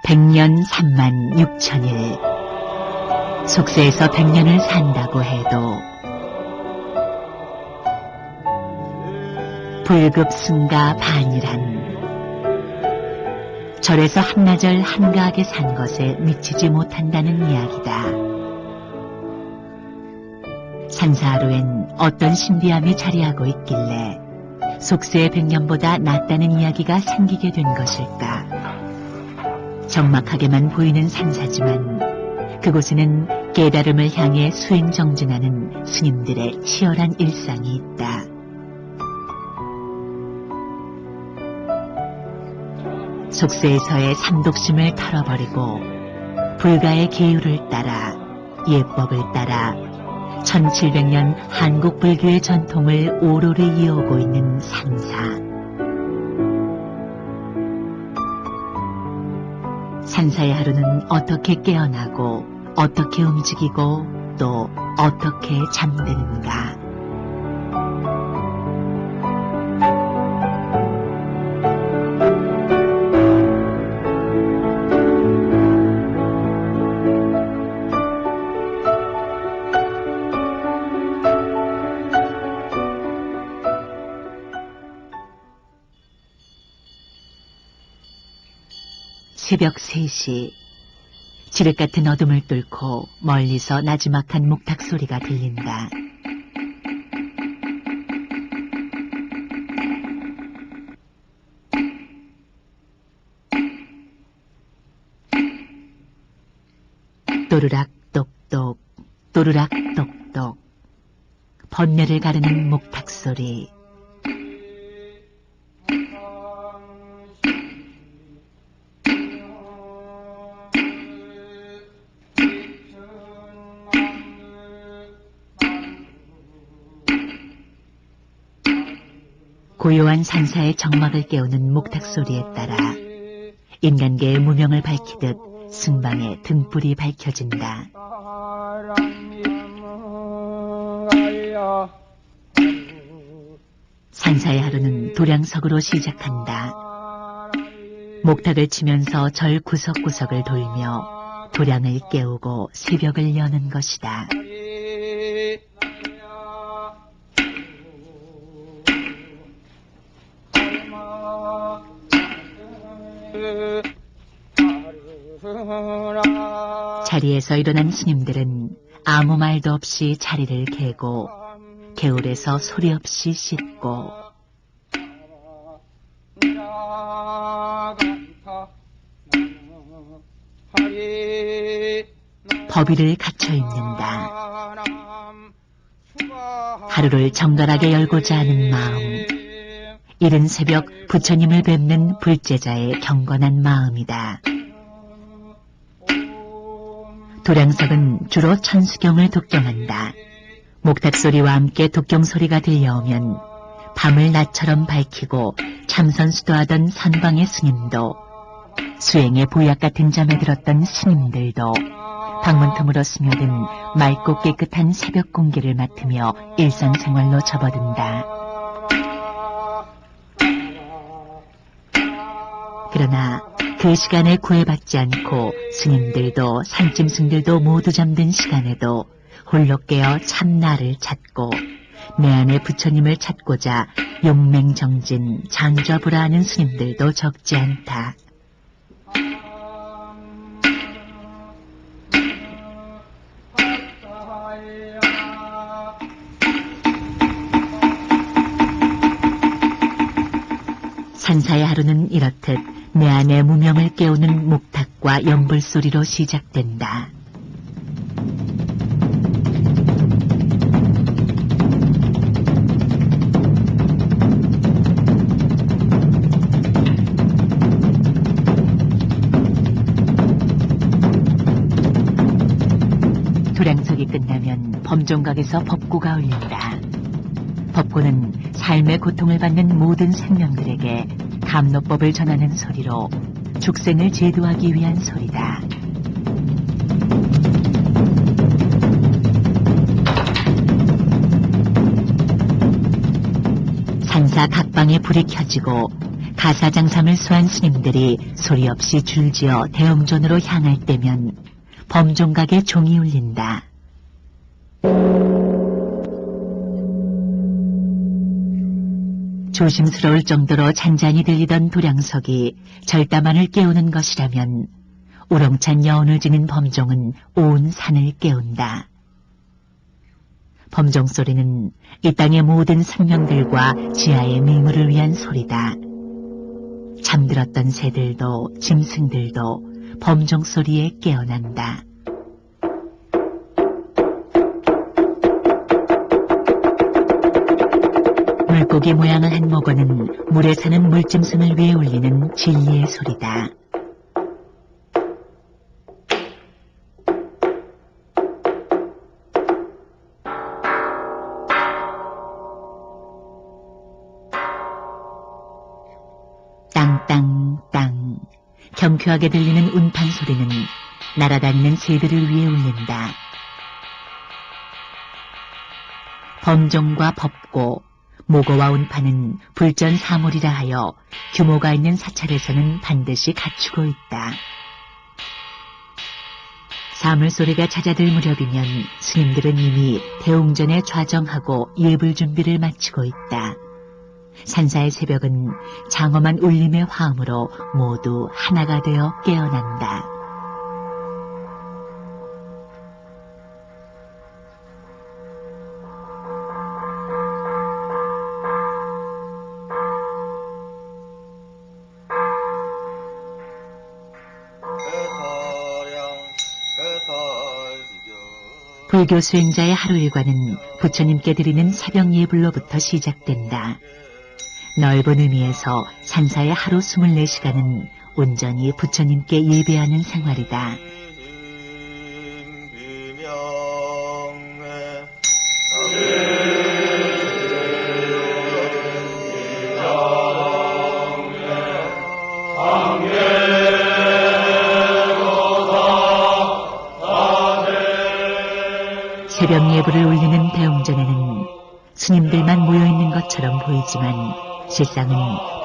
100년 3만 6천일. 속세에서 100년을 산다고 해도 불급승가 반이란 절에서 한나절 한가하게 산 것에 미치지 못한다는 이야기다. 산사하루엔 어떤 신비함이 자리하고 있길래 속세의 100년보다 낫다는 이야기가 생기게 된 것일까? 적막하게만 보이는 산사지만 그곳에는 깨달음을 향해 수행정진하는 스님들의 치열한 일상이 있다. 속세에서의 삼독심을 털어버리고 불가의 계율을 따라 예법을 따라 1700년 한국 불교의 전통을 오로리 이어오고 있는 산사. 산사의 하루는 어떻게 깨어나고 어떻게 움직이고 또 어떻게 잠드는가. 새벽 3시, 지륵 같은 어둠을 뚫고 멀리서 나지막한 목탁 소리가 들린다. 또르락 똑똑, 또르락 똑똑, 번뇌를 가르는 목탁 소리. 고요한 산사의 정막을 깨우는 목탁 소리에 따라 인간계의 무명을 밝히듯 승방의 등불이 밝혀진다. 산사의 하루는 도량석으로 시작한다. 목탁을 치면서 절 구석구석을 돌며 도량을 깨우고 새벽을 여는 것이다. 자리에서 일어난 스님들은 아무 말도 없이 자리를 개고 개울에서 소리 없이 씻고 법위를 갖춰 입는다. 하루를 정갈하게 열고자 하는 마음, 이른 새벽 부처님을 뵙는 불제자의 경건한 마음이다. 도량석은 주로 천수경을 독경한다. 목탁소리와 함께 독경소리가 들려오면 밤을 낮처럼 밝히고 참선수도하던 선방의 스님도, 수행의 보약 같은 잠에 들었던 스님들도 방문 틈으로 스며든 맑고 깨끗한 새벽 공기를 맡으며 일상생활로 접어든다. 그러나 그 시간에 구애받지 않고 스님들도 산짐승들도 모두 잠든 시간에도 홀로 깨어 참나를 찾고 내 안에 부처님을 찾고자 용맹정진 장좌부라 하는 스님들도 적지 않다. 산사의 하루는 이렇듯 내 안의 무명을 깨우는 목탁과 연불소리로 시작된다. 도량석이 끝나면 범종각에서 법고가 울린다. 법고는 삶의 고통을 받는 모든 생명들에게 감노법을 전하는 소리로 죽생을 제도하기 위한 소리다. 산사 각 방에 불이 켜지고 가사장삼을 수한 스님들이 소리 없이 줄지어 대웅전으로 향할 때면 범종각의 종이 울린다. 조심스러울 정도로 잔잔히 들리던 도량석이 절다만을 깨우는 것이라면 우렁찬 여운을 지닌 범종은 온 산을 깨운다. 범종 소리는 이 땅의 모든 생명들과 지하의 미물을 위한 소리다. 잠들었던 새들도 짐승들도 범종 소리에 깨어난다. 물고기 모양을 한 모건은 물에 사는 물짐승을 위해 울리는 진리의 소리다. 땅땅땅 경쾌하게 들리는 운판 소리는 날아다니는 새들을 위해 울린다. 범종과 법고 모고와 운판은 불전사물이라 하여 규모가 있는 사찰에서는 반드시 갖추고 있다. 사물 소리가 잦아들 무렵이면 스님들은 이미 대웅전에 좌정하고 예불 준비를 마치고 있다. 산사의 새벽은 장엄한 울림의 화음으로 모두 하나가 되어 깨어난다. 불교 수행자의 하루 일과는 부처님께 드리는 새벽 예불로부터 시작된다. 넓은 의미에서 산사의 하루 24시간은 온전히 부처님께 예배하는 생활이다. 새벽 예불을 올리는 대웅전에는 스님들만 모여있는 것처럼 보이지만 실상은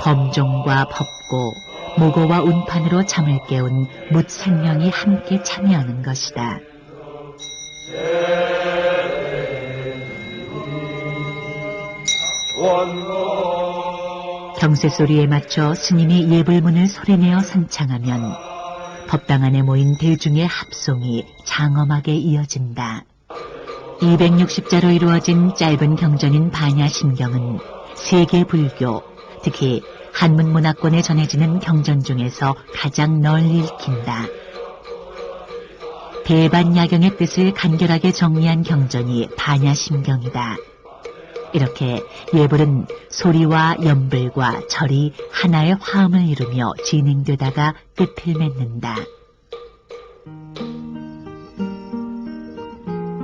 범종과 법고, 모고와 운판으로 잠을 깨운 묻생명이 함께 참여하는 것이다. 경세 소리에 맞춰 스님이 예불문을 소리내어 선창하면 법당 안에 모인 대중의 합송이 장엄하게 이어진다. 260자로 이루어진 짧은 경전인 반야심경은 세계 불교, 특히 한문 문화권에 전해지는 경전 중에서 가장 널리 읽힌다. 대반야경의 뜻을 간결하게 정리한 경전이 반야심경이다. 이렇게 예불은 소리와 연불과 절이 하나의 화음을 이루며 진행되다가 끝을 맺는다.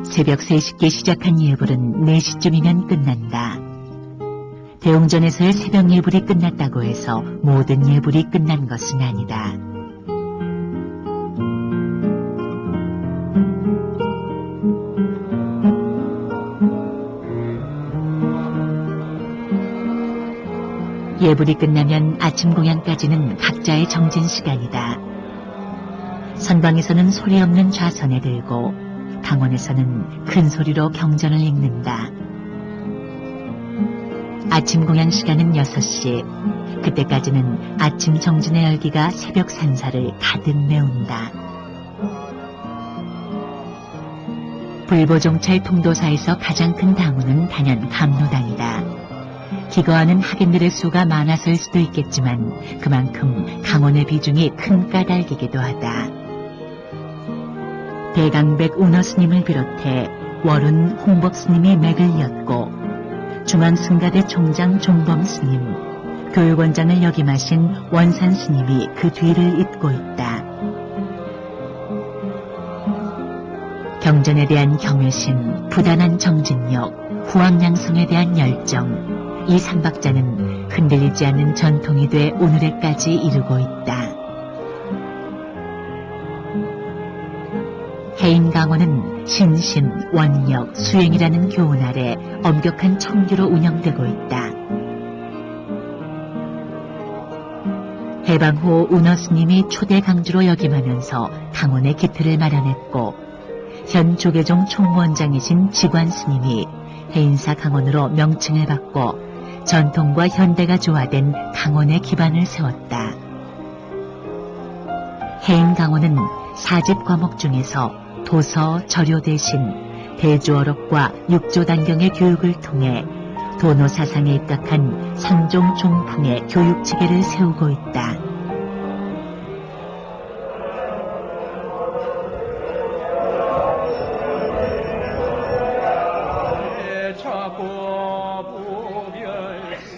새벽 3시께 시작한 예불은 4시쯤이면 끝난다. 대웅전에서의 새벽 예불이 끝났다고 해서 모든 예불이 끝난 것은 아니다. 예불이 끝나면 아침 공양까지는 각자의 정진 시간이다. 선방에서는 소리 없는 좌선에 들고 강원에서는 큰 소리로 경전을 읽는다. 아침 공양 시간은 6시. 그때까지는 아침 정진의 열기가 새벽 산사를 가득 메운다. 불보종찰 통도사에서 가장 큰 당원은 단연 감로당이다. 기거하는 학인들의 수가 많아서일 수도 있겠지만 그만큼 강원의 비중이 큰 까닭이기도 하다. 대강백 운허스님을 비롯해 월운 홍법스님이 맥을 이었고 중앙승가대 총장 종범스님, 교육원장을 역임하신 원산스님이 그 뒤를 잇고 있다. 경전에 대한 경외심, 부단한 정진력, 후왕양성에 대한 열정, 이 삼박자는 흔들리지 않는 전통이 돼 오늘에까지 이르고 있다. 해인강원은 신심, 원력, 수행이라는 교훈 아래 엄격한 청규로 운영되고 있다. 해방 후 운어 스님이 초대 강주로 역임하면서 강원에 기틀을 마련했고 현 조계종 총무원장이신 지관 스님이 해인사 강원으로 명칭을 바꿔 전통과 현대가 조화된 강원의 기반을 세웠다. 해인 강원은 4집 과목 중에서 도서, 절요 대신 대조어록과 육조단경의 교육을 통해 도노 사상에 입각한 상종 종풍의 교육 체계를 세우고 있다.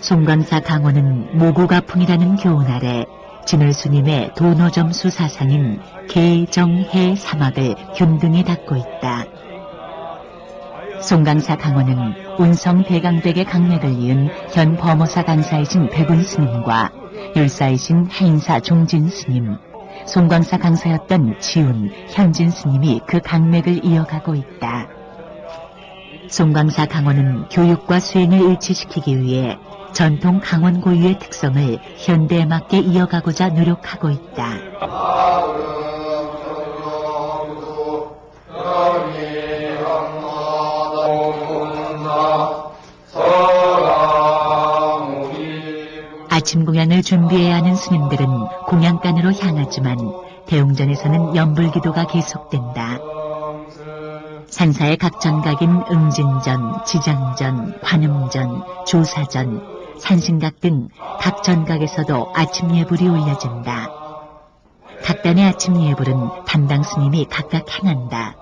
송광사 강원은 모국아풍이라는 교훈 아래 진월스님의 도노점수 사상인 계정해 사막을 균등히 닦고 있다. 송광사 강원은 운성 대강백의 강맥을 이은 현 범호사 강사이신 백운 스님과 율사이신 해인사 종진 스님, 송광사 강사였던 지운, 현진 스님이 그 강맥을 이어가고 있다. 송광사 강원은 교육과 수행을 일치시키기 위해 전통 강원 고유의 특성을 현대에 맞게 이어가고자 노력하고 있다. 아침 공양을 준비해야 하는 스님들은 공양간으로 향하지만 대웅전에서는 연불기도가 계속된다. 산사의 각 전각인 응진전, 지장전, 관음전, 조사전, 산신각 등 각 전각에서도 아침 예불이 올려진다. 각 단의 아침 예불은 담당 스님이 각각 행한다.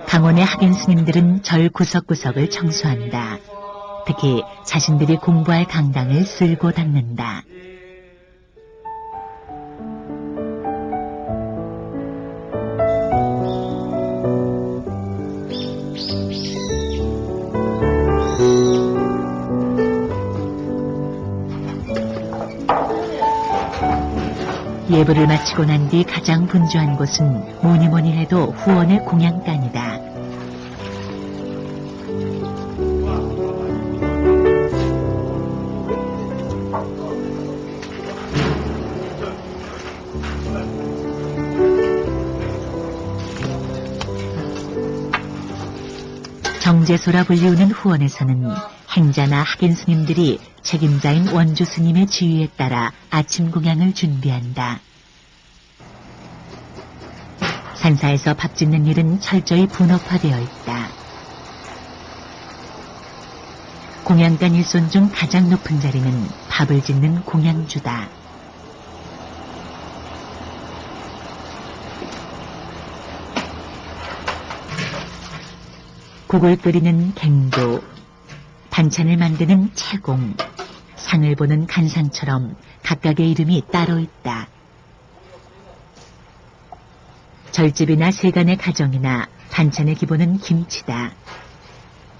강원의 학인 스님들은 절 구석구석을 청소한다. 특히 자신들이 공부할 강당을 쓸고 닦는다. 예불을 마치고 난 뒤 가장 분주한 곳은 뭐니뭐니 해도 후원의 공양간이다. 정제소라 불리우는 후원에서는 행자나 학인 스님들이 책임자인 원주 스님의 지휘에 따라 아침 공양을 준비한다. 산사에서 밥 짓는 일은 철저히 분업화되어 있다. 공양간 일손 중 가장 높은 자리는 밥을 짓는 공양주다. 국을 끓이는 갱도, 반찬을 만드는 채공, 상을 보는 간상처럼 각각의 이름이 따로 있다. 절집이나 세간의 가정이나 반찬의 기본은 김치다.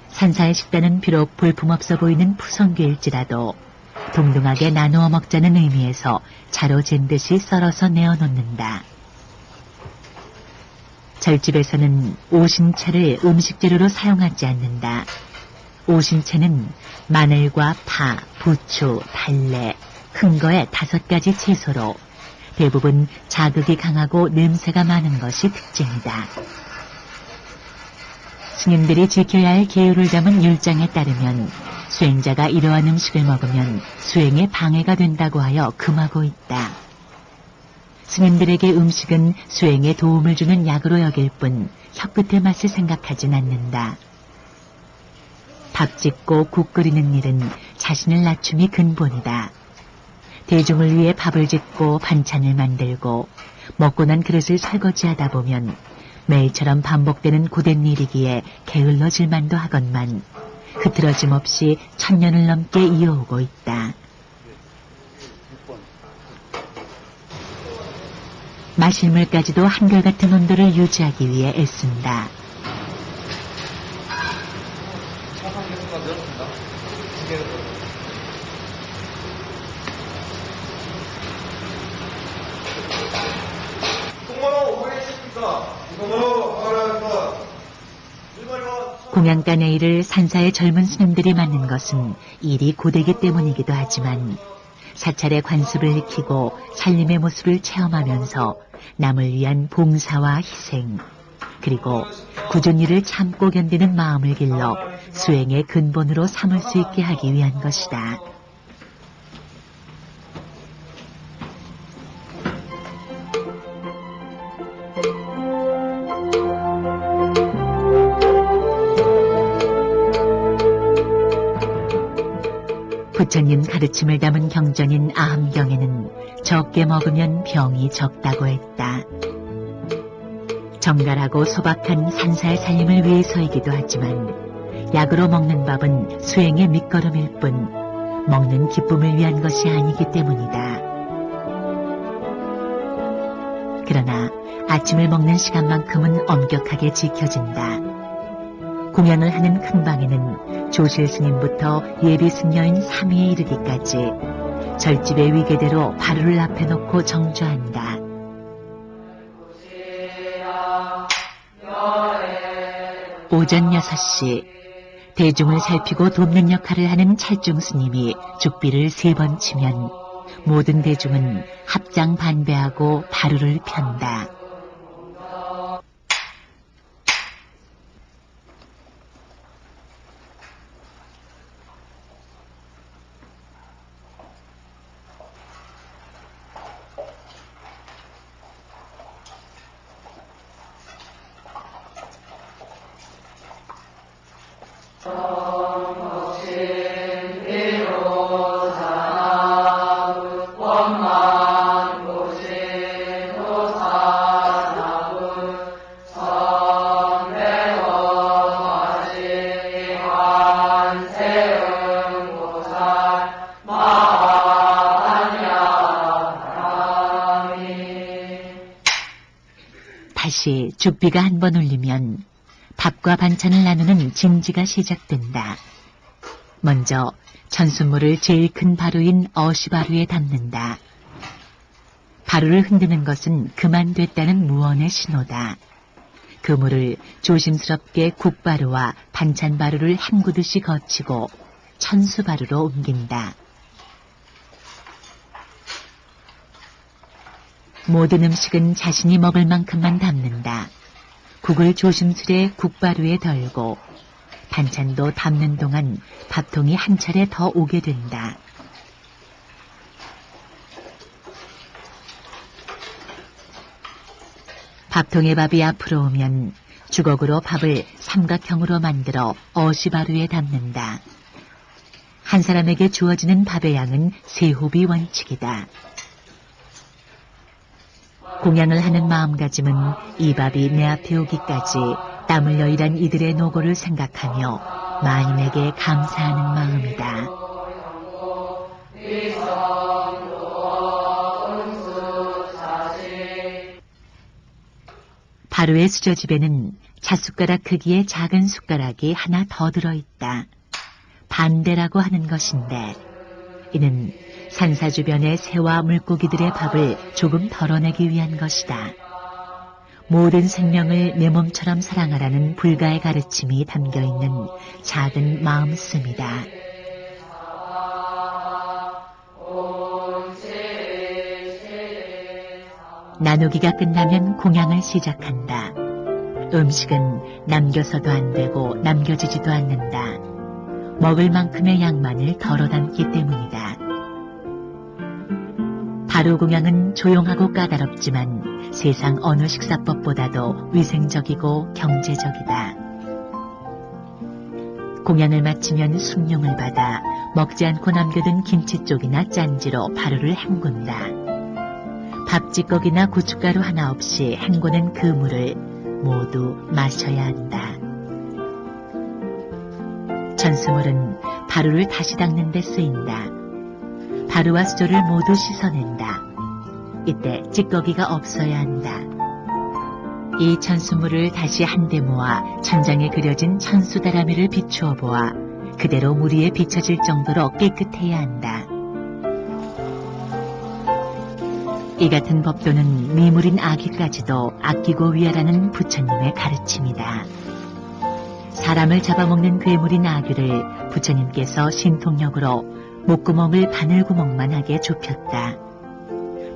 산사의 식단은 비록 볼품없어 보이는 푸성귀일지라도 동등하게 나누어 먹자는 의미에서 자로 잰 듯이 썰어서 내어놓는다. 절집에서는 오신채를 음식재료로 사용하지 않는다. 오신채는 마늘과 파, 부추, 달래, 큰 거의 5가지 채소로 대부분 자극이 강하고 냄새가 많은 것이 특징이다. 스님들이 지켜야 할 계율을 담은 율장에 따르면 수행자가 이러한 음식을 먹으면 수행에 방해가 된다고 하여 금하고 있다. 스님들에게 음식은 수행에 도움을 주는 약으로 여길 뿐 혀끝의 맛을 생각하진 않는다. 밥 짓고 국 끓이는 일은 자신을 낮춤이 근본이다. 대중을 위해 밥을 짓고 반찬을 만들고 먹고 난 그릇을 설거지하다 보면 매일처럼 반복되는 고된 일이기에 게을러질 만도 하건만 흐트러짐 없이 1000년을 넘게 이어오고 있다. 마실 물까지도 한결같은 온도를 유지하기 위해 애쓴다. 동만호 오해했습니까? 동만호 하라니까 공양간의 일을 산사의 젊은 스님들이 맡는 것은 일이 고되기 때문이기도 하지만 사찰의 관습을 익히고 살림의 모습을 체험하면서 남을 위한 봉사와 희생, 그리고 굳은 일을 참고 견디는 마음을 길러 수행의 근본으로 삼을 수 있게 하기 위한 것이다. 부처님 가르침을 담은 경전인 아함경에는 적게 먹으면 병이 적다고 했다. 정갈하고 소박한 산사의 살림을 위해서이기도 하지만 약으로 먹는 밥은 수행의 밑거름일 뿐 먹는 기쁨을 위한 것이 아니기 때문이다. 그러나 아침을 먹는 시간만큼은 엄격하게 지켜진다. 공양을 하는 큰 방에는 조실 스님부터 예비 승려인 3위에 이르기까지 절집의 위계대로 바루를 앞에 놓고 정주한다. 오전 6시 대중을 살피고 돕는 역할을 하는 찰중 스님이 죽비를 3번 치면 모든 대중은 합장 반배하고 바루를 편다. 다시 죽비가 한 번 울리면 밥과 반찬을 나누는 징지가 시작된다. 먼저 천순물을 제일 큰 바루인 어시바루에 담는다. 바루를 흔드는 것은 그만됐다는 무언의 신호다. 그 물을 조심스럽게 국바루와 반찬바루를 헹구듯이 거치고 천수바루로 옮긴다. 모든 음식은 자신이 먹을 만큼만 담는다. 국을 조심스레 국바루에 덜고 반찬도 담는 동안 밥통이 한 차례 더 오게 된다. 밥통에 밥이 앞으로 오면 주걱으로 밥을 삼각형으로 만들어 어시바루에 담는다. 한 사람에게 주어지는 밥의 양은 3호비 원칙이다. 공양을 하는 마음가짐은 이 밥이 내 앞에 오기까지 땀 흘려 일한 이들의 노고를 생각하며 마님에게 감사하는 마음이다. 바루의 수저집에는 잣숟가락 크기의 작은 숟가락이 하나 더 들어있다. 반대라고 하는 것인데 이는 산사 주변의 새와 물고기들의 밥을 조금 덜어내기 위한 것이다. 모든 생명을 내 몸처럼 사랑하라는 불가의 가르침이 담겨있는 작은 마음씀이다. 나누기가 끝나면 공양을 시작한다. 음식은 남겨서도 안 되고 남겨지지도 않는다. 먹을 만큼의 양만을 덜어 담기 때문이다. 바루 공양은 조용하고 까다롭지만 세상 어느 식사법보다도 위생적이고 경제적이다. 공양을 마치면 숭늉을 받아 먹지 않고 남겨둔 김치쪽이나 짠지로 바루를 헹군다. 밥찌꺼기나 고춧가루 하나 없이 헹구는 그 물을 모두 마셔야 한다. 천수물은 바루를 다시 닦는 데 쓰인다. 바루와 수조를 모두 씻어낸다. 이때 찌꺼기가 없어야 한다. 이 천수물을 다시 한데 모아 천장에 그려진 천수다라미를 비추어 보아 그대로 물 위에 비춰질 정도로 깨끗해야 한다. 이 같은 법도는 미물인 아기까지도 아끼고 위하라는 부처님의 가르침이다. 사람을 잡아먹는 괴물인 아귀를 부처님께서 신통력으로 목구멍을 바늘구멍만 하게 좁혔다.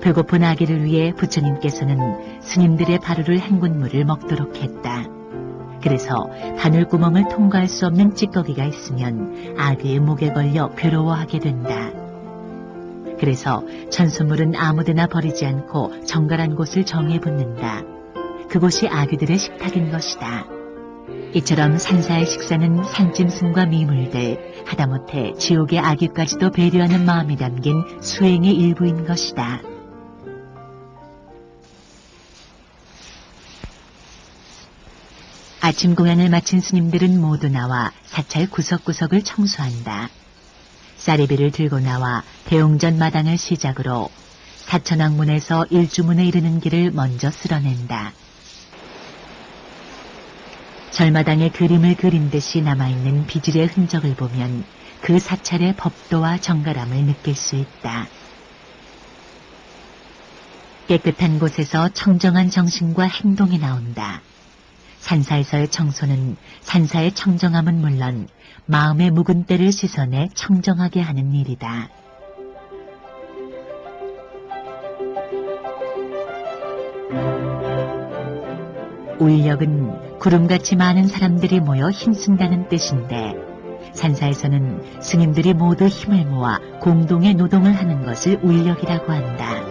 배고픈 아기를 위해 부처님께서는 스님들의 바루를 헹군 물을 먹도록 했다. 그래서 바늘구멍을 통과할 수 없는 찌꺼기가 있으면 아귀의 목에 걸려 괴로워하게 된다. 그래서 천수물은 아무데나 버리지 않고 정갈한 곳을 정해 붓는다. 그곳이 아귀들의 식탁인 것이다. 이처럼 산사의 식사는 산짐승과 미물들, 하다못해 지옥의 아귀까지도 배려하는 마음이 담긴 수행의 일부인 것이다. 아침 공양을 마친 스님들은 모두 나와 사찰 구석구석을 청소한다. 쌀이비를 들고 나와 대웅전 마당을 시작으로 사천왕문에서 일주문에 이르는 길을 먼저 쓸어낸다. 절마당에 그림을 그린 듯이 남아있는 비질의 흔적을 보면 그 사찰의 법도와 정갈함을 느낄 수 있다. 깨끗한 곳에서 청정한 정신과 행동이 나온다. 산사에서의 청소는 산사의 청정함은 물론 마음의 묵은 때를 씻어내 청정하게 하는 일이다. 울력은 구름같이 많은 사람들이 모여 힘쓴다는 뜻인데 산사에서는 스님들이 모두 힘을 모아 공동의 노동을 하는 것을 울력이라고 한다.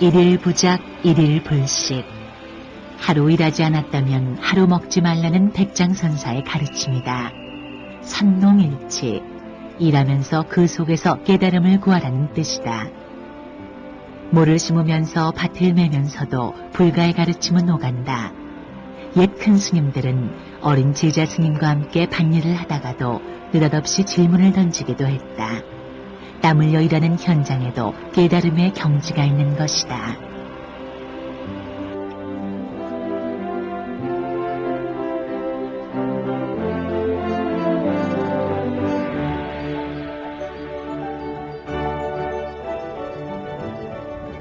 일일 부작, 일일 불식. 하루 일하지 않았다면 하루 먹지 말라는 백장선사의 가르침이다. 선농일치, 일하면서 그 속에서 깨달음을 구하라는 뜻이다. 모를 심으면서 밭을 매면서도 불가의 가르침은 오간다. 옛 큰 스님들은 어린 제자 스님과 함께 밭일을 하다가도 느닷없이 질문을 던지기도 했다. 땀 흘려 일하는 현장에도 깨달음의 경지가 있는 것이다.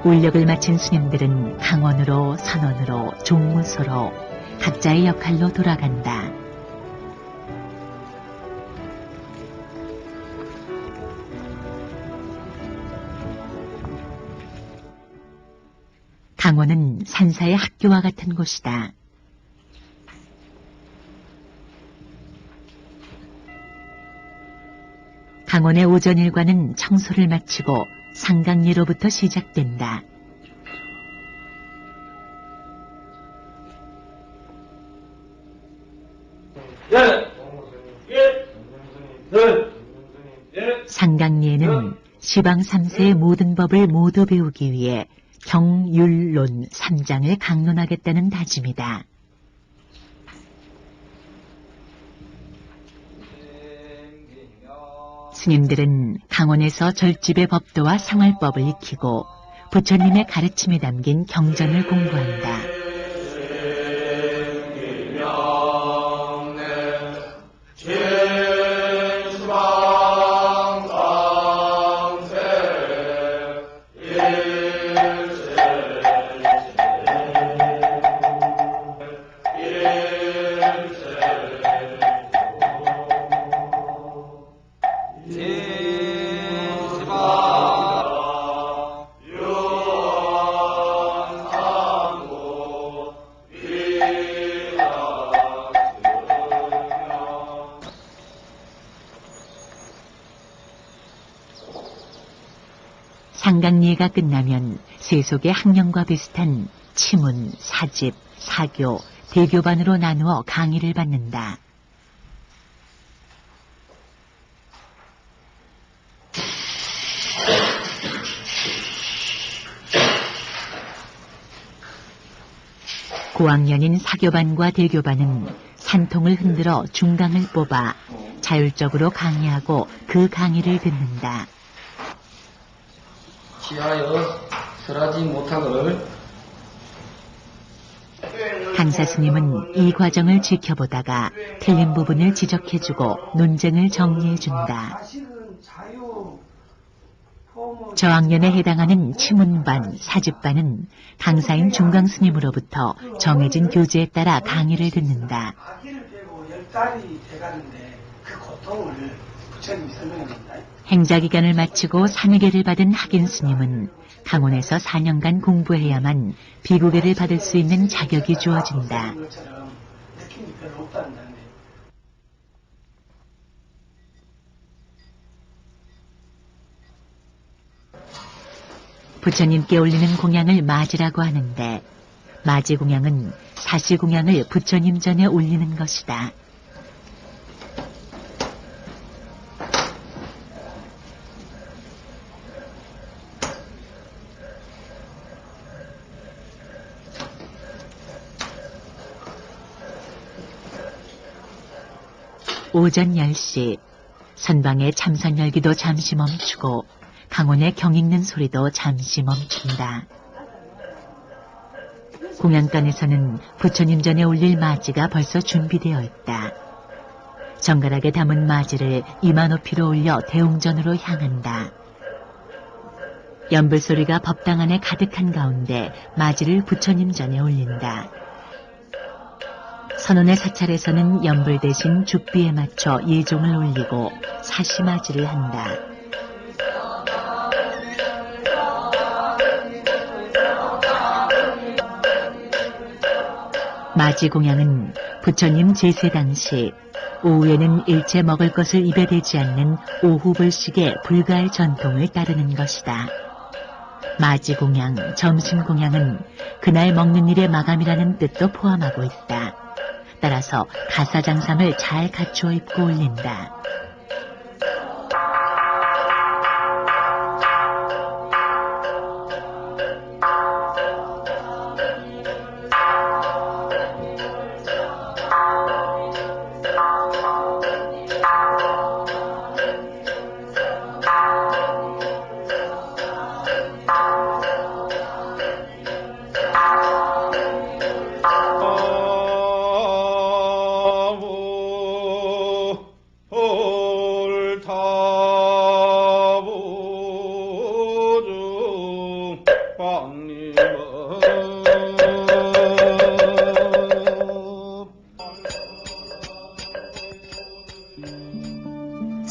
울력을 마친 스님들은 강원으로, 선원으로, 종무소로 각자의 역할로 돌아간다. 강원은 산사의 학교와 같은 곳이다. 강원의 오전 일과는 청소를 마치고 상강예로부터 시작된다. 상강예는 시방 3세의 모든 법을 모두 배우기 위해 경율론 3장을 강론하겠다는 다짐이다. 스님들은 강원에서 절집의 법도와 생활법을 익히고 부처님의 가르침이 담긴 경전을 공부한다. 상강예가 끝나면 세속의 학령과 비슷한 치문, 사집, 사교, 대교반으로 나누어 강의를 받는다. 고학년인 사교반과 대교반은 산통을 흔들어 중강을 뽑아 자율적으로 강의하고 그 강의를 듣는다. 시하여 설하지 못하거를 강사 스님은 이 과정을 지켜보다가 틀린 부분을 지적해주고 논쟁을 정리해준다. 사실은 자유, 포모, 저학년에 해당하는 치문반, 사집반은 강사인 중강스님으로부터 정해진 교재에 따라 강의를 듣는다. 아기를 빼고 10달이 돼가는데 그 고통을 부처님이 설명합니다. 행자기간을 마치고 산의계를 받은 학인 스님은 강원에서 4년간 공부해야만 비구계를 받을 수 있는 자격이 주어진다. 것처럼 느낌이 별로 없다는 거예요. 부처님께 올리는 공양을 마지라고 하는데 마지 공양은 사시 공양을 부처님 전에 올리는 것이다. 오전 10시 선방의 참선 열기도 잠시 멈추고 강원의 경 읽는 소리도 잠시 멈춘다. 공양간에서는 부처님 전에 올릴 마지가 벌써 준비되어 있다. 정갈하게 담은 마지를 이마 높이로 올려 대웅전으로 향한다. 연불 소리가 법당 안에 가득한 가운데 마지를 부처님 전에 올린다. 선원의 사찰에서는 연불 대신 죽비에 맞춰 예종을 올리고 사시마지를 한다. 마지 공양은 부처님 제세 당시 오후에는 일체 먹을 것을 입에 대지 않는 오후불식의 불가의 전통을 따르는 것이다. 마지 공양, 점심 공양은 그날 먹는 일의 마감이라는 뜻도 포함하고 있다. 따라서 가사장삼을 잘 갖추어 입고 올린다.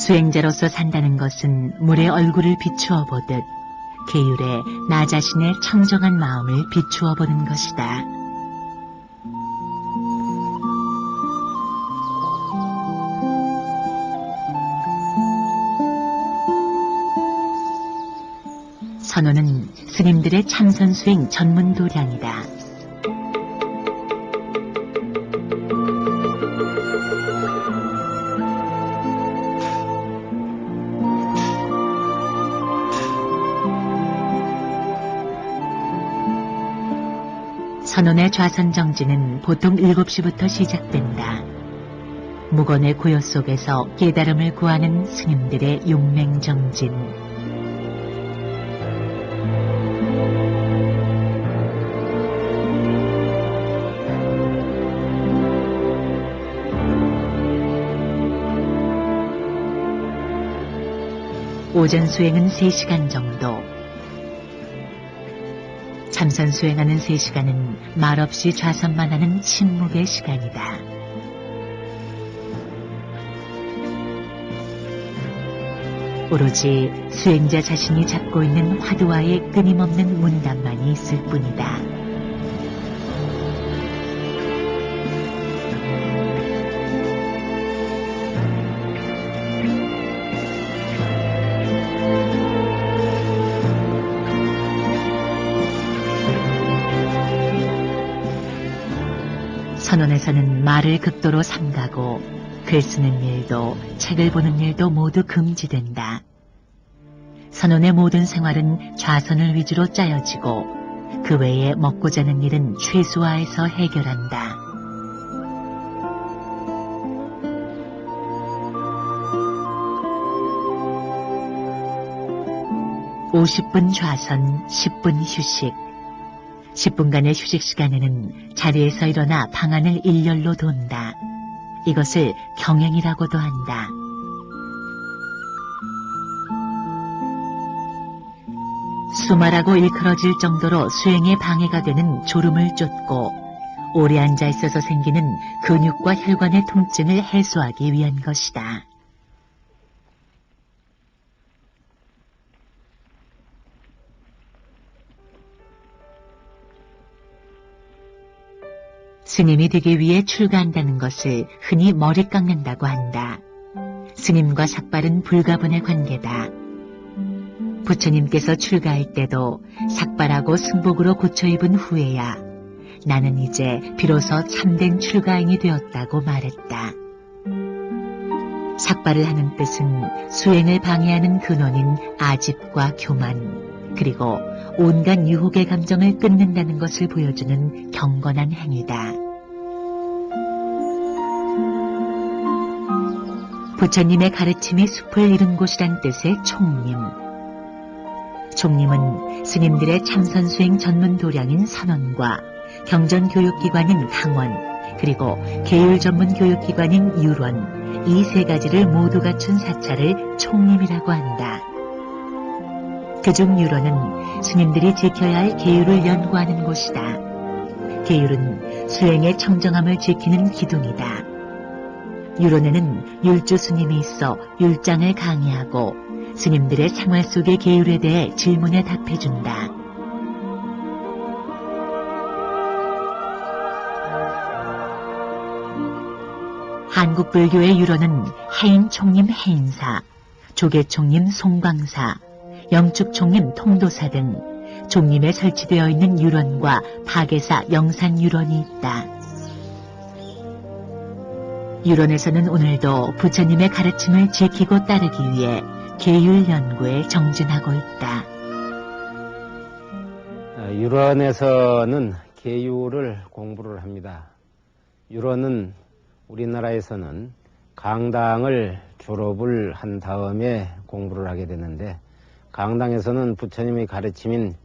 수행자로서 산다는 것은 물에 얼굴을 비추어 보듯 계율에 나 자신의 청정한 마음을 비추어 보는 것이다. 선원은 스님들의 참선수행 전문 도량이다. 선원의 좌선정지는 보통 7시부터 시작된다. 무건의 고요 속에서 깨달음을 구하는 스님들의 용맹정진. 오전 수행은 3시간 정도. 참선 수행하는 3시간은 말없이 좌선만 하는 침묵의 시간이다. 오로지 수행자 자신이 잡고 있는 화두와의 끊임없는 문담만이 있을 뿐이다. 선원에서는 말을 극도로 삼가고 글 쓰는 일도 책을 보는 일도 모두 금지된다. 선원의 모든 생활은 좌선을 위주로 짜여지고 그 외에 먹고 자는 일은 최소화해서 해결한다. (50분) 좌선, 10분 휴식. 10분간의 휴식 시간에는 자리에서 일어나 방안을 일렬로 돈다. 이것을 경행이라고도 한다. 수말하고 일컬어질 정도로 수행에 방해가 되는 졸음을 쫓고 오래 앉아 있어서 생기는 근육과 혈관의 통증을 해소하기 위한 것이다. 스님이 되기 위해 출가한다는 것을 흔히 머리 깎는다고 한다. 스님과 삭발은 불가분의 관계다. 부처님께서 출가할 때도 삭발하고 승복으로 고쳐 입은 후에야 나는 이제 비로소 참된 출가인이 되었다고 말했다. 삭발을 하는 뜻은 수행을 방해하는 근원인 아집과 교만, 그리고 온갖 유혹의 감정을 끊는다는 것을 보여주는 경건한 행위다. 부처님의 가르침이 숲을 이룬 곳이란 뜻의 총림. 총림은 스님들의 참선수행 전문 도량인 선원과 경전교육기관인 강원, 그리고 계율 전문 교육기관인 율원, 이 세 가지를 모두 갖춘 사찰을 총림이라고 한다. 그중 율원은 스님들이 지켜야 할 계율을 연구하는 곳이다. 계율은 수행의 청정함을 지키는 기둥이다. 율원에는 율주 스님이 있어 율장을 강의하고 스님들의 생활 속의 계율에 대해 질문에 답해준다. 한국불교의 율원은 해인총림 해인사, 조계총림 송광사, 영축총림 통도사 등 총림에 설치되어 있는 율원과 파계사 영산율원이 있다. 율원에서는 오늘도 부처님의 가르침을 지키고 따르기 위해 계율 연구에 정진하고 있다. 율원에서는 계율을 공부를 합니다. 율원은 우리나라에서는 강당을 졸업을 한 다음에 공부를 하게 되는데, 강당에서는 부처님의 가르침인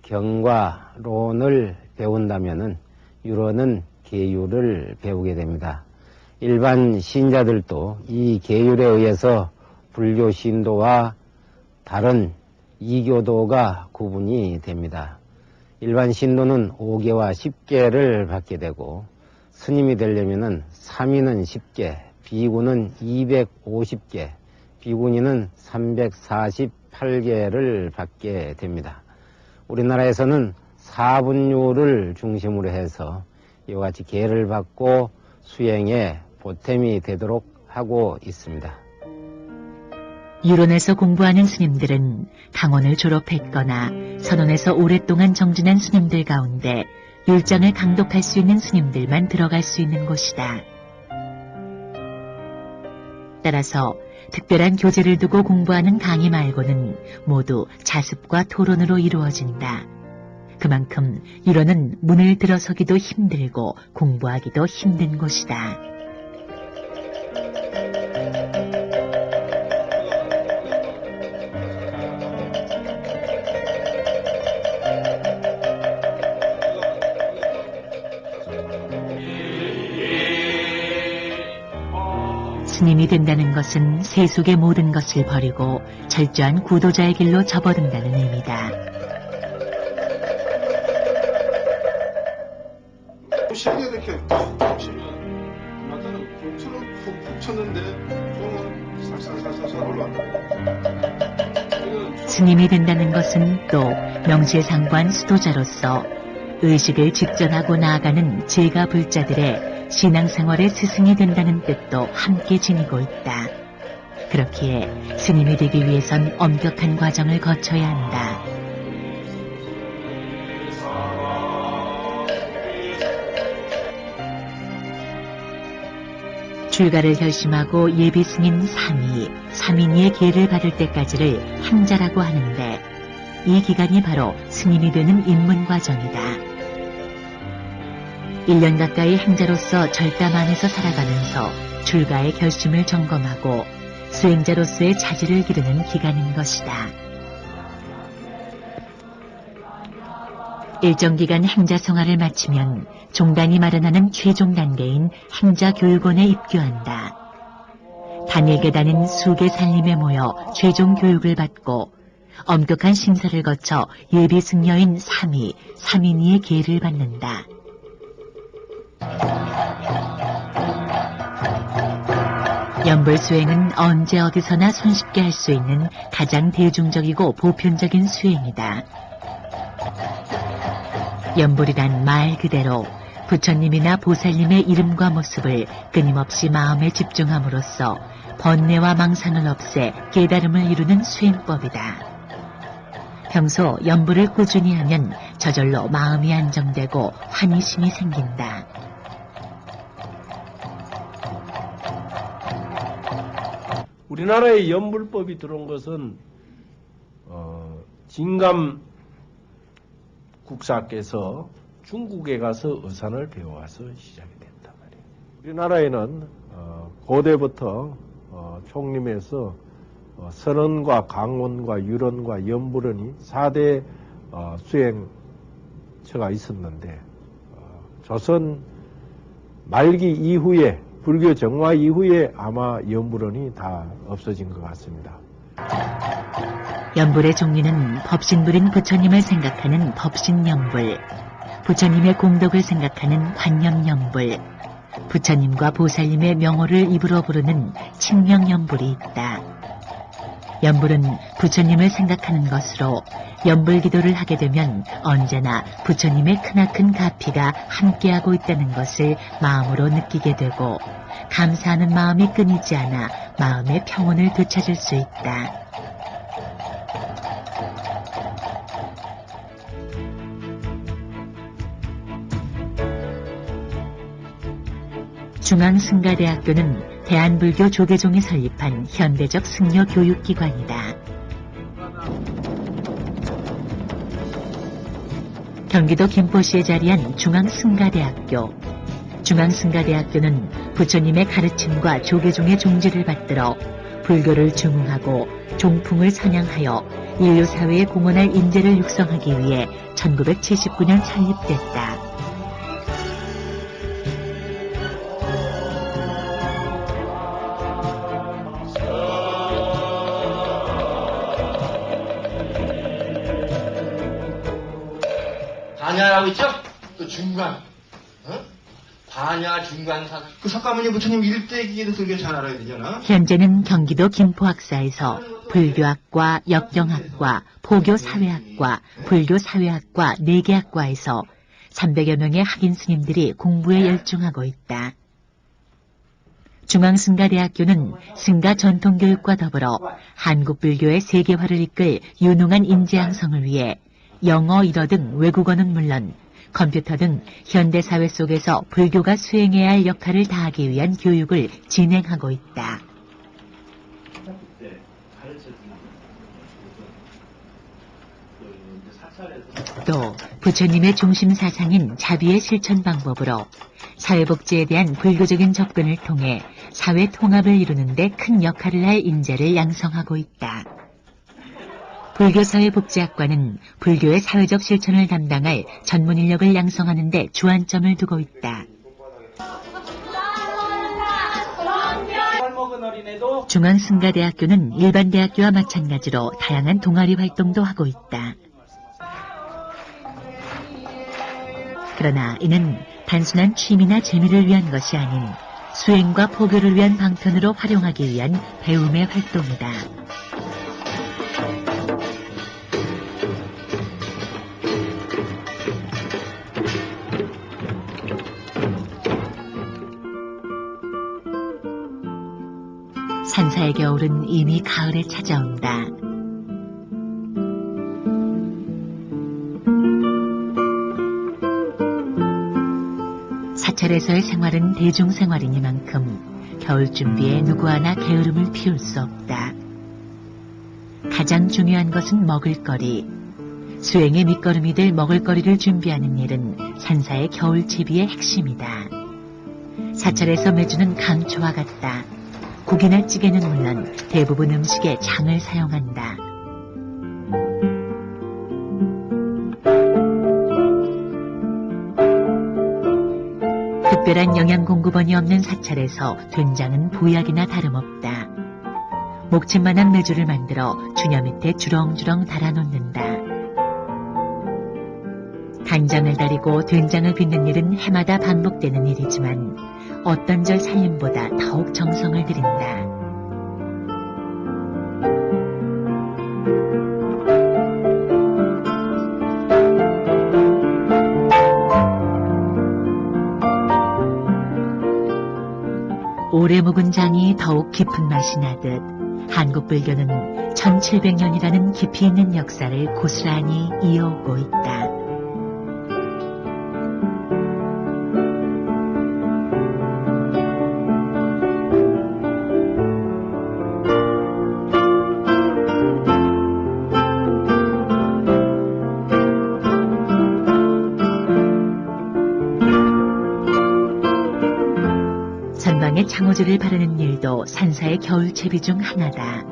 경과 론을 배운다면은 율원은 계율을 배우게 됩니다. 일반 신자들도 이 계율에 의해서 불교 신도와 다른 이교도가 구분이 됩니다. 일반 신도는 5계와 10계를 받게 되고, 스님이 되려면은 3위는 10계, 비구는 250계, 비구니는 348계를 받게 됩니다. 우리나라에서는 사분율을 중심으로 해서 이와 같이 계를 받고 수행에 보탬이 되도록 하고 있습니다. 율원에서 공부하는 스님들은 강원을 졸업했거나 선원에서 오랫동안 정진한 스님들 가운데 율장을 강독할 수 있는 스님들만 들어갈 수 있는 곳이다. 따라서 특별한 교재를 두고 공부하는 강의 말고는 모두 자습과 토론으로 이루어진다. 그만큼 율원은 문을 들어서기도 힘들고 공부하기도 힘든 곳이다. 스님이 된다는 것은 세속의 모든 것을 버리고 철저한 구도자의 길로 접어든다는 의미다. 시계에 이렇게 툭 치면 아까는 툭처럼 푹 쳤는데 종은 살살살살 올라간다. 스님이 된다는 것은 또 명실상부한 수도자로서 의식을 직전하고 나아가는 제가 불자들의 신앙생활의 스승이 된다는 뜻도 함께 지니고 있다. 그렇기에 스님이 되기 위해선 엄격한 과정을 거쳐야 한다. 출가를 결심하고 예비 승인 3위, 3인이의 계를 받을 때까지를 행자라고 하는데, 이 기간이 바로 스님이 되는 입문 과정이다. 1년 가까이 행자로서 절담 안에서 살아가면서 출가의 결심을 점검하고 수행자로서의 자질을 기르는 기간인 것이다. 일정 기간 행자 생활을 마치면 종단이 마련하는 최종 단계인 행자교육원에 입교한다. 단일계단인 수개 산림에 모여 최종 교육을 받고 엄격한 심사를 거쳐 예비 승려인 3위, 3인이의 계를 받는다. 연불 수행은 언제 어디서나 손쉽게 할 수 있는 가장 대중적이고 보편적인 수행이다. 연불이란 말 그대로 부처님이나 보살님의 이름과 모습을 끊임없이 마음에 집중함으로써 번뇌와 망상을 없애 깨달음을 이루는 수행법이다. 평소 연불을 꾸준히 하면 저절로 마음이 안정되고 환희심이 생긴다. 우리나라에 연불법이 들어온 것은 진감 국사께서 중국에 가서 의산을 배워와서 시작이 됐단 말이에요. 우리나라에는 고대부터 총림에서 선언과 강원과 유론과 연불원이 4대 수행처가 있었는데 조선 말기 이후에 불교 정화 이후에 아마 연불원이 다 없어진 것 같습니다. 연불의 종류는 법신불인 부처님을 생각하는 법신연불, 부처님의 공덕을 생각하는 관념연불, 부처님과 보살님의 명호를 입으로 부르는 칭명연불이 있다. 연불은 부처님을 생각하는 것으로 연불 기도를 하게 되면 언제나 부처님의 크나큰 가피가 함께하고 있다는 것을 마음으로 느끼게 되고 감사하는 마음이 끊이지 않아 마음의 평온을 되찾을 수 있다. 중앙승가대학교는 대한불교 조계종이 설립한 현대적 승려 교육기관이다. 경기도 김포시에 자리한 중앙승가대학교. 중앙승가대학교는 부처님의 가르침과 조계종의 종지를 받들어 불교를 중흥하고 종풍을 선양하여 인류사회에 공헌할 인재를 육성하기 위해 1979년 설립됐다. 반야라고 있죠? 그 중간, 반야 중간사. 그 석가모니 부처님 일대기에도 되게 잘 알아야 되잖아. 현재는 경기도 김포학사에서 불교학과, 역경학과, 포교사회학과, 불교사회학과 4개 학과에서 300여 명의 학인 스님들이 공부에 열중하고 있다. 중앙승가대학교는 승가 전통교육과 더불어 한국불교의 세계화를 이끌 유능한 인재 양성을 위해 영어, 일어 등 외국어는 물론 컴퓨터 등 현대사회 속에서 불교가 수행해야 할 역할을 다하기 위한 교육을 진행하고 있다. 또 부처님의 중심 사상인 자비의 실천 방법으로 사회복지에 대한 불교적인 접근을 통해 사회 통합을 이루는 데 큰 역할을 할 인재를 양성하고 있다. 불교사회복지학과는 불교의 사회적 실천을 담당할 전문 인력을 양성하는 데 주안점을 두고 있다. 중앙승가대학교는 일반 대학교와 마찬가지로 다양한 동아리 활동도 하고 있다. 그러나 이는 단순한 취미나 재미를 위한 것이 아닌 수행과 포교를 위한 방편으로 활용하기 위한 배움의 활동이다. 산사의 겨울은 이미 가을에 찾아온다. 사찰에서의 생활은 대중생활이니만큼 겨울 준비에 누구 하나 게으름을 피울 수 없다. 가장 중요한 것은 먹을거리. 수행의 밑거름이 될 먹을거리를 준비하는 일은 산사의 겨울 채비의 핵심이다. 사찰에서 매주는 강초와 같다. 국이나 찌개는 물론 대부분 음식에 장을 사용한다. 특별한 영양 공급원이 없는 사찰에서 된장은 보약이나 다름없다. 목침만한 메주를 만들어 주녀 밑에 주렁주렁 달아놓는다. 간장을 달이고 된장을 빚는 일은 해마다 반복되는 일이지만 어떤 절 살림보다 더욱 정성을 들인다. 오래 묵은 장이 더욱 깊은 맛이 나듯 한국 불교는 1700년이라는 깊이 있는 역사를 고스란히 이어오고 있다. 전방에 창호지를 바르는 일도 산사의 겨울채비 중 하나다.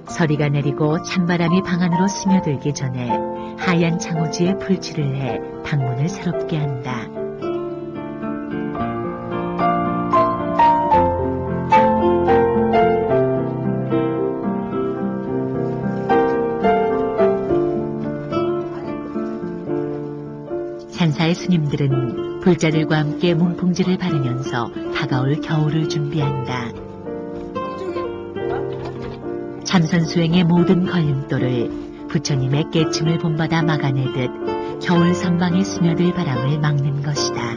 서리가 내리고 찬바람이 방 안으로 스며들기 전에 하얀 창호지에 풀칠을 해 방문을 새롭게 한다. 산사의 스님들은 불자들과 함께 문풍지를 바르면서 다가올 겨울을 준비한다. 참선수행의 모든 걸림돌을 부처님의 깨침을 본받아 막아내듯 겨울 선방에 스며들 바람을 막는 것이다.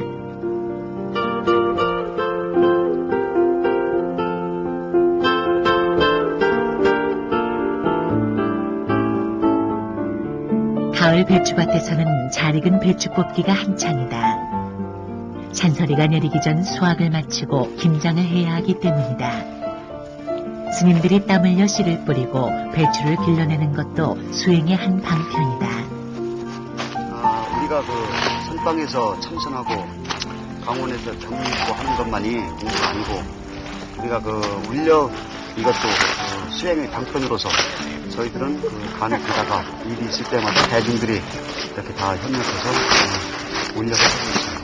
가을 배추밭에서는 잘 익은 배추 뽑기가 한창이다. 잔소리가 내리기 전 수확을 마치고 김장을 해야 하기 때문이다. 스님들이 땀 흘려 씨를 뿌리고 배추를 길러내는 것도 수행의 한 방편이다. 우리가 그 선방에서 참선하고 강원에서 경리고 하는 것만이 공부가 아니고 우리가 그 울려 이것도 수행의 방편으로서 저희들은 그 간에 가다가 일이 있을 때마다 대중들이 이렇게 다 협력해서 울려서 하고 있습니다.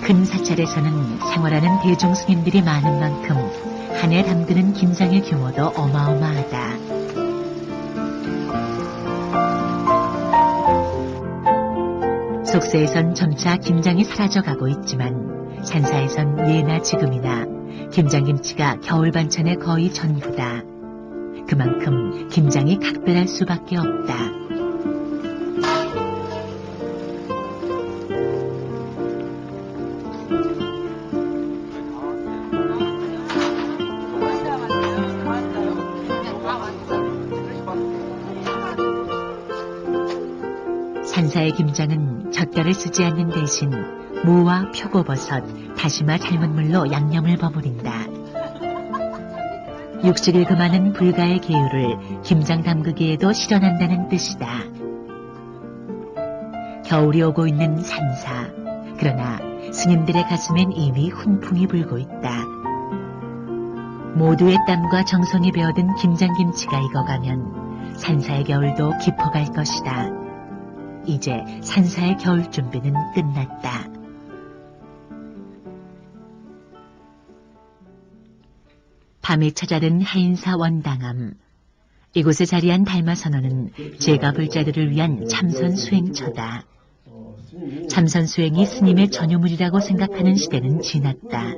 큰 사찰에서는 생활하는 대중 스님들이 많은 만큼 한 해 담그는 김장의 규모도 어마어마하다. 속세에선 점차 김장이 사라져가고 있지만 산사에선 예나 지금이나 김장김치가 겨울 반찬의 거의 전부다. 그만큼 김장이 각별할 수밖에 없다. 산사의 김장은 젓갈을 쓰지 않는 대신 무와 표고버섯, 다시마 삶은 물로 양념을 버무린다. 육식을 금하는 불가의 계율을 김장 담그기에도 실현한다는 뜻이다. 겨울이 오고 있는 산사. 그러나 스님들의 가슴엔 이미 훈풍이 불고 있다. 모두의 땀과 정성이 배어든 김장김치가 익어가면 산사의 겨울도 깊어갈 것이다. 이제 산사의 겨울 준비는 끝났다. 밤에 찾아든 해인사 원당암. 이곳에 자리한 달마선원은 제가불자들을 위한 참선 수행처다. 참선 수행이 스님의 전유물이라고 생각하는 시대는 지났다.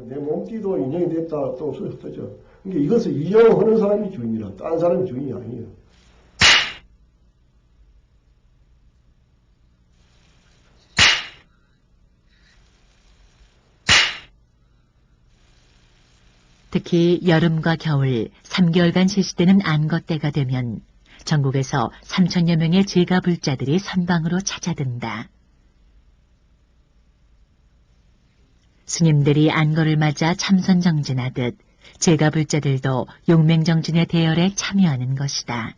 내 몸띠도 인정이 됐다 또 쓰죠. 그러니까 이것을 인정하는 사람이 주인이라 다른 사람이 주인이 아니에요. 특히 여름과 겨울 3개월간 실시되는 안거때가 되면 전국에서 3,000여 명의 제가불자들이 선방으로 찾아든다. 스님들이 안거를 맞아 참선정진하듯 제가불자들도 용맹정진의 대열에 참여하는 것이다.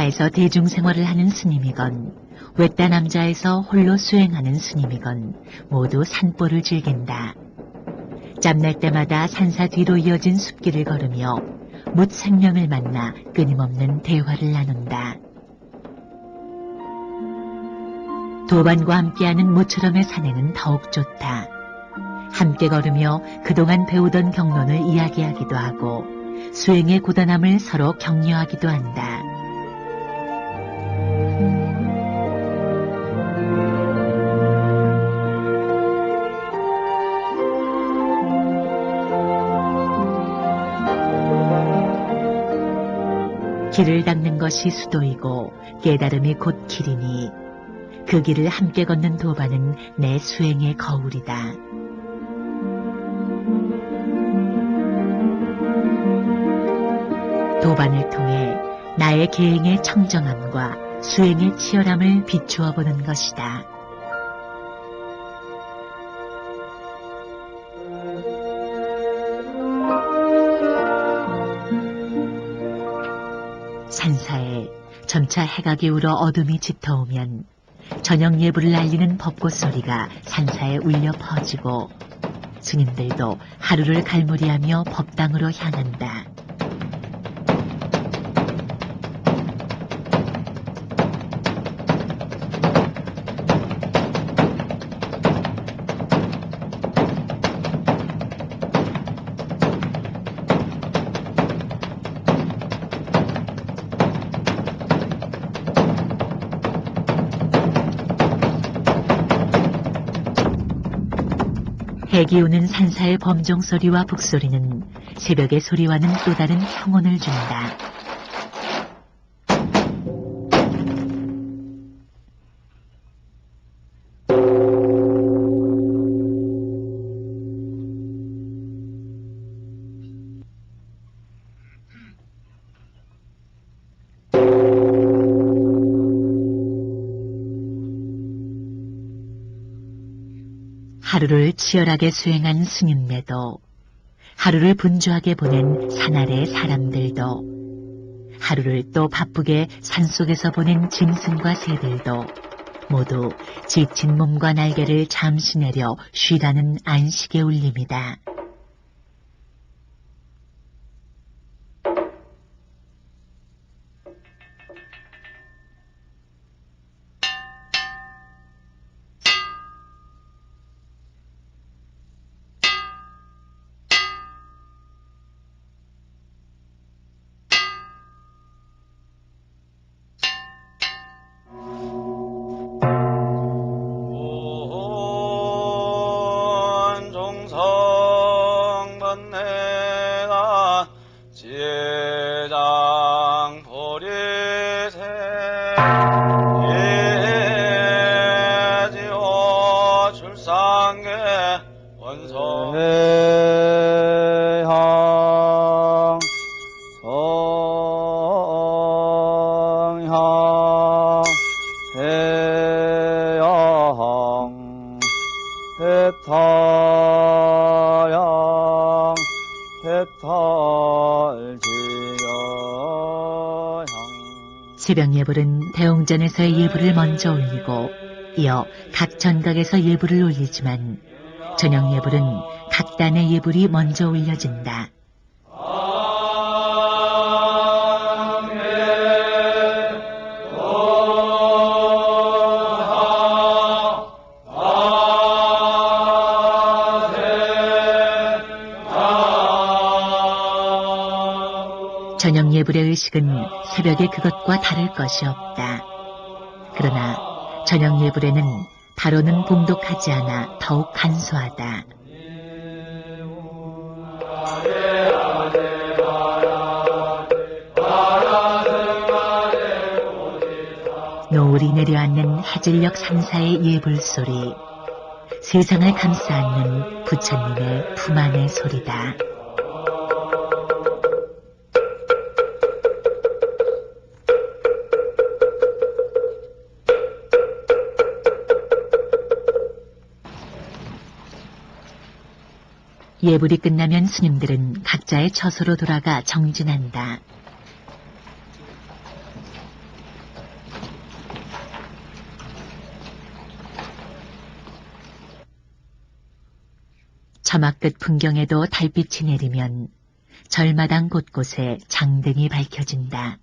산사에서 대중생활을 하는 스님이건 외딴 남자에서 홀로 수행하는 스님이건 모두 산보를 즐긴다. 짬날 때마다 산사 뒤로 이어진 숲길을 걸으며 묻 생명을 만나 끊임없는 대화를 나눈다. 도반과 함께하는 모처럼의 산행은 더욱 좋다. 함께 걸으며 그동안 배우던 경론을 이야기하기도 하고 수행의 고단함을 서로 격려하기도 한다. 길을 닦는 것이 수도이고 깨달음이 곧 길이니 그 길을 함께 걷는 도반은 내 수행의 거울이다. 도반을 통해 나의 계행의 청정함과 수행의 치열함을 비추어 보는 것이다. 산사에 점차 해가 기울어 어둠이 짙어오면 저녁 예불을 알리는 벚꽃 소리가 산사에 울려 퍼지고 스님들도 하루를 갈무리하며 법당으로 향한다. 해기 오는 산사의 범종소리와 북소리는 새벽의 소리와는 또 다른 평온을 준다. 하루를 치열하게 수행한 스님매도, 하루를 분주하게 보낸 산 아래 사람들도, 하루를 또 바쁘게 산속에서 보낸 짐승과 새들도 모두 지친 몸과 날개를 잠시 내려 쉬라는 안식의 울림이다. 새벽 예불은 대웅전에서의 예불을 먼저 올리고 이어 각 전각에서 예불을 올리지만 저녁 예불은 각 단의 예불이 먼저 올려진다. 저녁 예불의 의식은 새벽의 그것과 다를 것이 없다. 그러나 저녁 예불에는 바로는 봉독하지 않아 더욱 간소하다. 노을이 내려앉는 해질녘 산사의 예불 소리, 세상을 감싸 안는 부처님의 품 안의 소리다. 예불이 끝나면 스님들은 각자의 처소로 돌아가 정진한다. 서막 끝 풍경에도 달빛이 내리면 절마당 곳곳에 장등이 밝혀진다.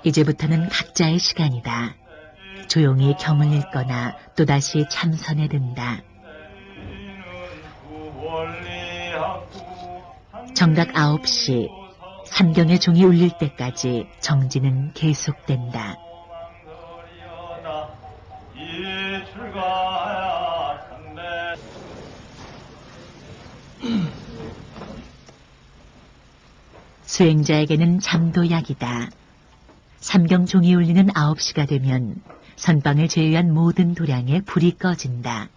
이제부터는 각자의 시간이다. 조용히 경을 읽거나 또다시 참선에 든다. 정각 9시 삼경의 종이 울릴 때까지 정진은 계속된다. 수행자에게는 잠도 약이다. 삼경 종이 울리는 9시가 되면 선방을 제외한 모든 도량에 불이 꺼진다.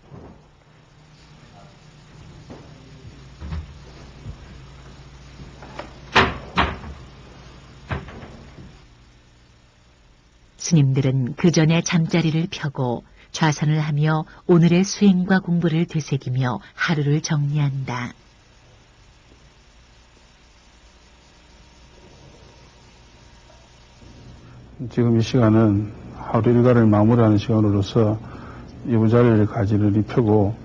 스님들은 그 전에 잠자리를 펴고 좌선을 하며 오늘의 수행과 공부를 되새기며 하루를 정리한다. 지금 이 시간은 하루 일과를 마무리하는 시간으로서 이부자리를 가지런히 펴고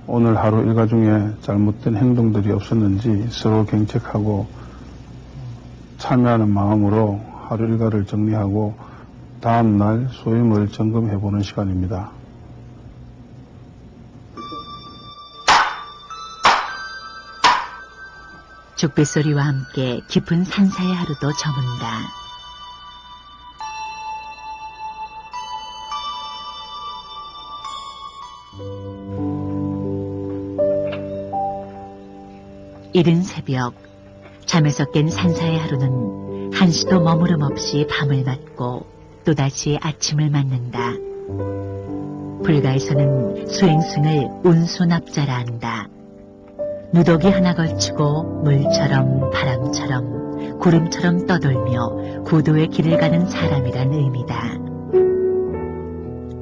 오늘 하루 일과 중에 잘못된 행동들이 없었는지 서로 경책하고 참여하는 마음으로 하루 일과를 정리하고 다음날 소임을 점검해보는 시간입니다. 족빗소리와 함께 깊은 산사의 하루도 저문다. 이른 새벽 잠에서 깬 산사의 하루는 한시도 머무름 없이 밤을 맞고 또다시 아침을 맞는다. 불가에서는 수행승을 운수납자라 한다. 누더기 하나 걸치고 물처럼 바람처럼 구름처럼 떠돌며 구도의 길을 가는 사람이란 의미다.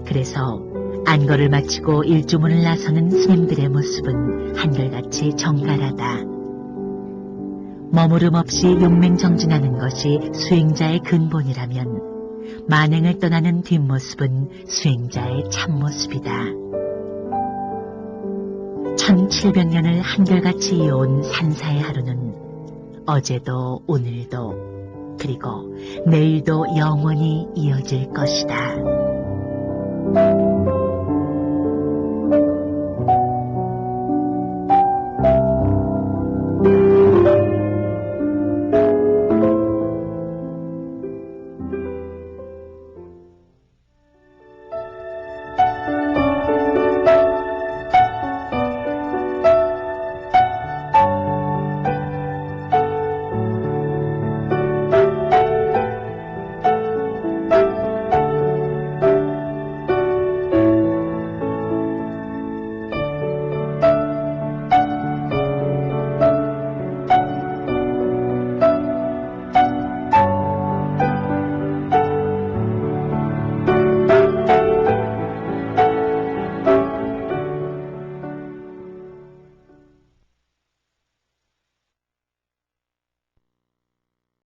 그래서 안거를 마치고 일주문을 나서는 스님들의 모습은 한결같이 정갈하다. 머무름 없이 용맹정진하는 것이 수행자의 근본이라면 만행을 떠나는 뒷모습은 수행자의 참모습이다. 1700년을 한결같이 이어온 산사의 하루는 어제도 오늘도 그리고 내일도 영원히 이어질 것이다.